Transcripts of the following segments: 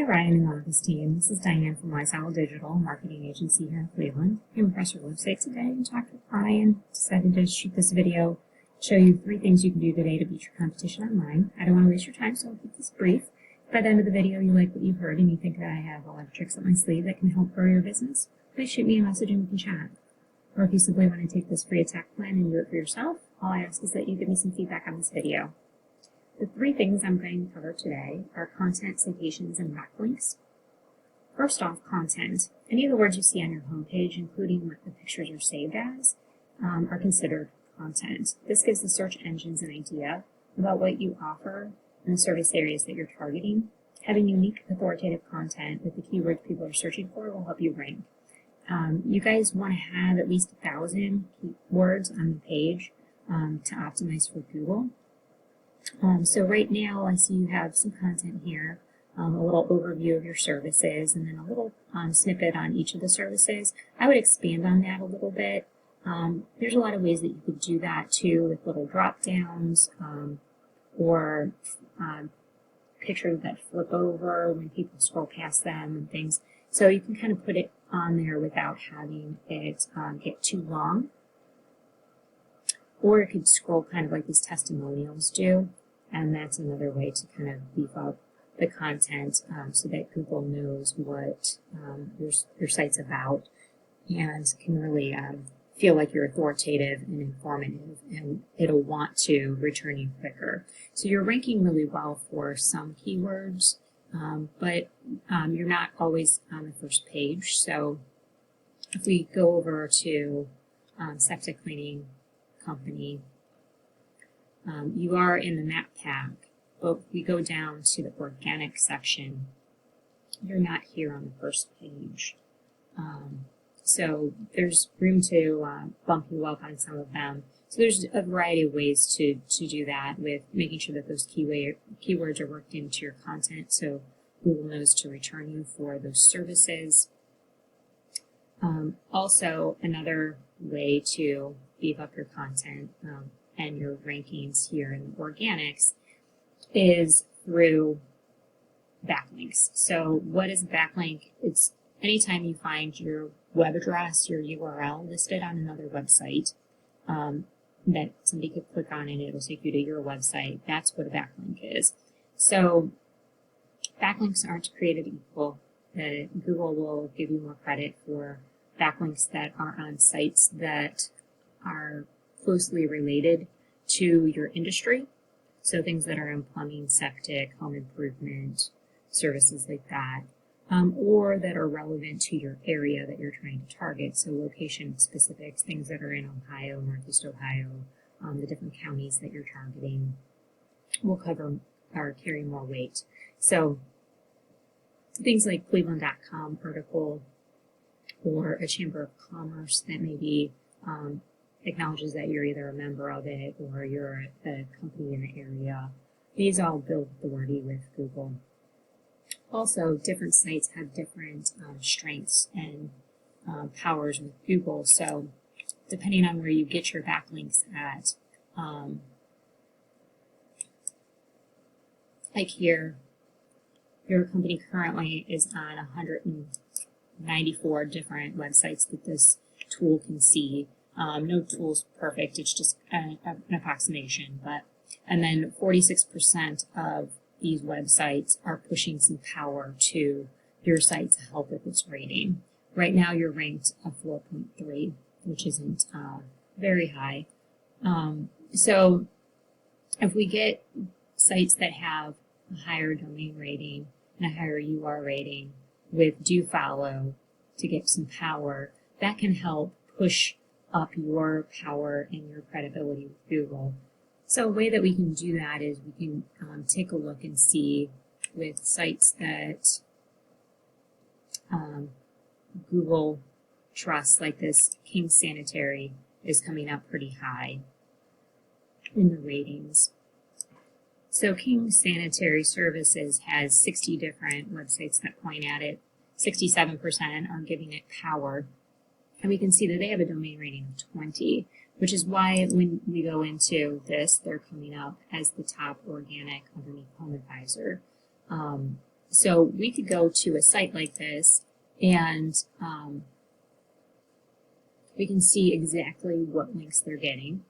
Hi, Ryan and the office team. This is Diane from Owl Digital, marketing agency here in Cleveland. I'm impressed with your website today and talked with Ryan. Decided to shoot this video, show you 3 things you can do today to beat your competition online. I don't want to waste your time, so I'll keep this brief. If by the end of the video you like what you've heard and you think that I have a lot of tricks up my sleeve that can help grow your business, please shoot me a message and we can chat. Or if you simply want to take this free attack plan and do it for yourself, all I ask is that you give me some feedback on this video. The 3 things I'm going to cover today are content, citations, and backlinks. First off, content. Any of the words you see on your homepage, including what the pictures are saved as, are considered content. This gives the search engines an idea about what you offer in the service areas that you're targeting. Having unique, authoritative content with the keywords people are searching for will help you rank. You guys want to have at least 1,000 keywords on the page to optimize for Google. So right now I see you have some content here, a little overview of your services, and then a little snippet on each of the services. I would expand on that a little bit. There's a lot of ways that you could do that too, with little drop downs or pictures that flip over when people scroll past them and things. So you can kind of put it on there without having it get too long. Or it could scroll kind of like these testimonials do, and that's another way to kind of beef up the content so that Google knows what your site's about and can really feel like you're authoritative and informative, and it'll want to return you quicker. So you're ranking really well for some keywords, but you're not always on the first page. So if we go over to septic cleaning company, you are in the map pack, but we go down to the organic section, you're not here on the first page. So there's room to bump you up on some of them. So there's a variety of ways to do that, with making sure that those keywords are worked into your content so Google knows to return you for those services. Also, another way to beef up your content and your rankings here in organics is through backlinks. So what is a backlink? It's anytime you find your web address, your URL listed on another website that somebody could click on and it'll take you to your website. That's what a backlink is. So backlinks aren't created equal. Google will give you more credit for backlinks that are on sites that are closely related to your industry. So things that are in plumbing, septic, home improvement, services like that, or that are relevant to your area that you're trying to target. So location specifics, things that are in Ohio, Northeast Ohio, the different counties that you're targeting will cover or carry more weight. So things like Cleveland.com article, or a Chamber of Commerce that maybe acknowledges that you're either a member of it or you're a company in the area. These all build authority with Google. Also, different sites have different strengths and powers with Google. So depending on where you get your backlinks at, like here, your company currently is on 194 different websites that this tool can see. No tool's perfect, it's just an approximation, and then 46% of these websites are pushing some power to your site to help with its rating. Right now you're ranked a 4.3, which isn't very high. So if we get sites that have a higher domain rating and a higher UR rating with do follow to get some power, that can help push up your power and your credibility with Google. So a way that we can do that is we can take a look and see with sites that Google trusts, like this King Sanitary is coming up pretty high in the ratings. So King Sanitary Services has 60 different websites that point at it. 67% are giving it power. And we can see that they have a domain rating of 20, which is why when we go into this, they're coming up as the top organic underneath Home Advisor. So we could go to a site like this and we can see exactly what links they're getting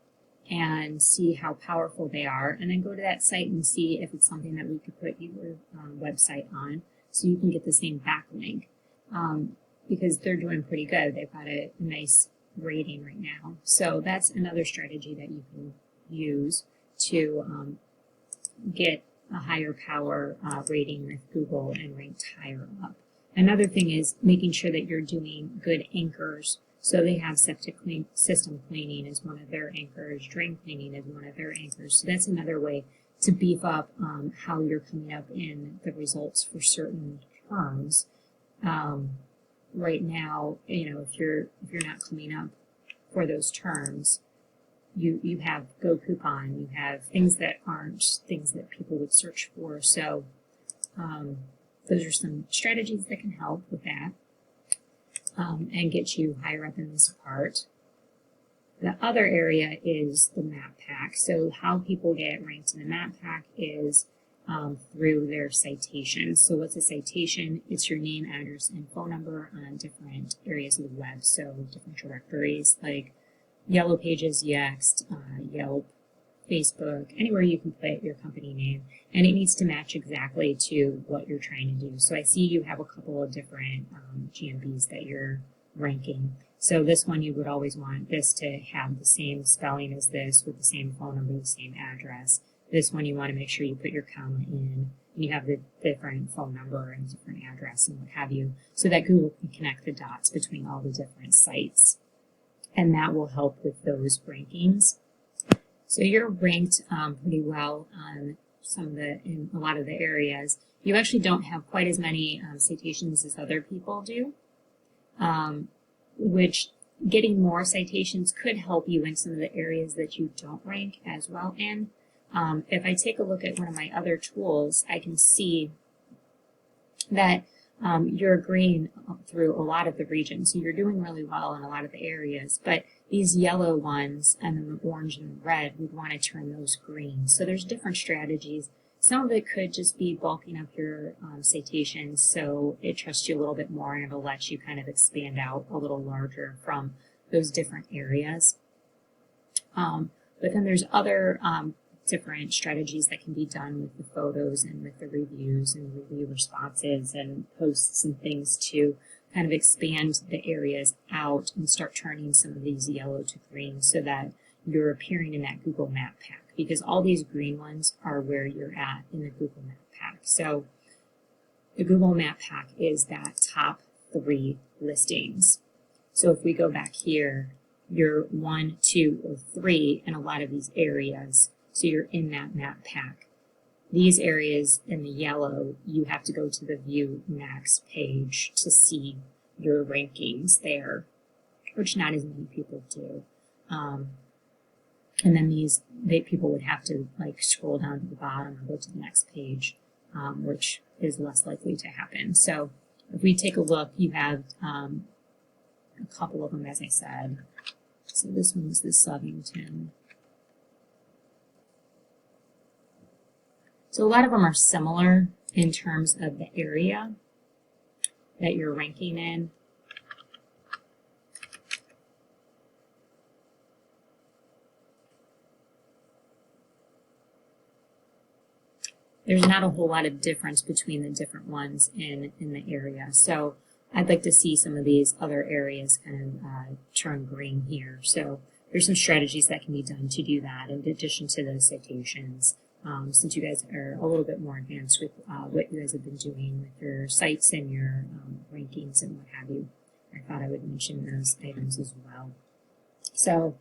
and see how powerful they are, and then go to that site and see if it's something that we could put your website on so you can get the same backlink, because they're doing pretty good. They've got a nice rating right now. So that's another strategy that you can use to get a higher power rating with Google and ranked higher up. Another thing is making sure that you're doing good anchors. So they have septic system cleaning as one of their anchors, drain cleaning as one of their anchors. So that's another way to beef up how you're coming up in the results for certain terms. Right now, if you're not coming up for those terms, you have Go Coupon, you have things that aren't things that people would search for. So those are some strategies that can help with that. And get you higher up in this part. The other area is the map pack. So how people get ranked in the map pack is through their citations. So what's a citation? It's your name, address, and phone number on different areas of the web. So different directories like Yellow Pages, Yext, Yelp, Facebook, anywhere you can put your company name, and it needs to match exactly to what you're trying to do. So I see you have a couple of different GMBs that you're ranking. So this one, you would always want this to have the same spelling as this with the same phone number, the same address. This one, you want to make sure you put your comma in, and you have the different phone number and different address and what have you, so that Google can connect the dots between all the different sites. And that will help with those rankings. So you're ranked pretty well on in a lot of the areas. You actually don't have quite as many citations as other people do, which getting more citations could help you in some of the areas that you don't rank as well in. If I take a look at one of my other tools, I can see that you're green through a lot of the regions. So you're doing really well in a lot of the areas, but these yellow ones and then the orange and the red, we'd want to turn those green. So there's different strategies. Some of it could just be bulking up your citations so it trusts you a little bit more and it'll let you kind of expand out a little larger from those different areas. But then there's other different strategies that can be done with the photos and with the reviews and review responses and posts and things to kind of expand the areas out and start turning some of these yellow to green so that you're appearing in that Google Map Pack, because all these green ones are where you're at in the Google Map Pack. So the Google Map Pack is that top 3 listings. So if we go back here, you're 1, 2, or 3 in a lot of these areas. So you're in that map pack. These areas in the yellow, you have to go to the View Max page to see your rankings there, which not as many people do. And then people would have to scroll down to the bottom or go to the next page, which is less likely to happen. So if we take a look, you have a couple of them, as I said. So this one's the Southington. So a lot of them are similar in terms of the area that you're ranking in. There's not a whole lot of difference between the different ones in the area. So I'd like to see some of these other areas kind of turn green here. So there's some strategies that can be done to do that in addition to the citations. Since you guys are a little bit more advanced with what you guys have been doing with your sites and your rankings and what have you, I thought I would mention those items as well. So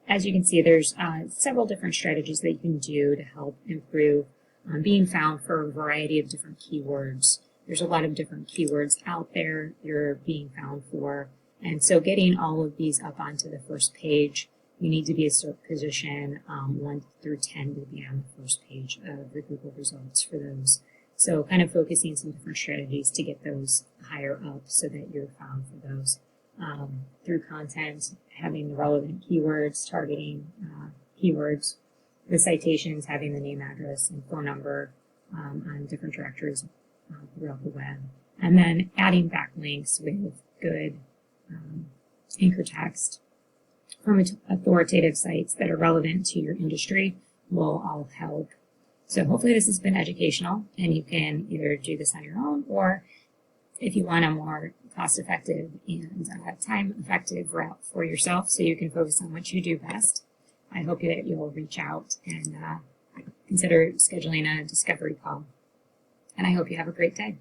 as you can see, there's several different strategies that you can do to help improve being found for a variety of different keywords. There's a lot of different keywords out there you're being found for, and so getting all of these up onto the first page, you need to be a cert position 1 through 10 to be on the first page of the Google results for those. So kind of focusing some different strategies to get those higher up so that you're found for those through content, having the relevant keywords, targeting keywords, the citations, having the name, address, and phone number on different directories throughout the web. And then adding backlinks with good anchor text from authoritative sites that are relevant to your industry will all help. So hopefully this has been educational, and you can either do this on your own, or if you want a more cost-effective and time-effective route for yourself so you can focus on what you do best, I hope that you'll reach out and consider scheduling a discovery call. And I hope you have a great day.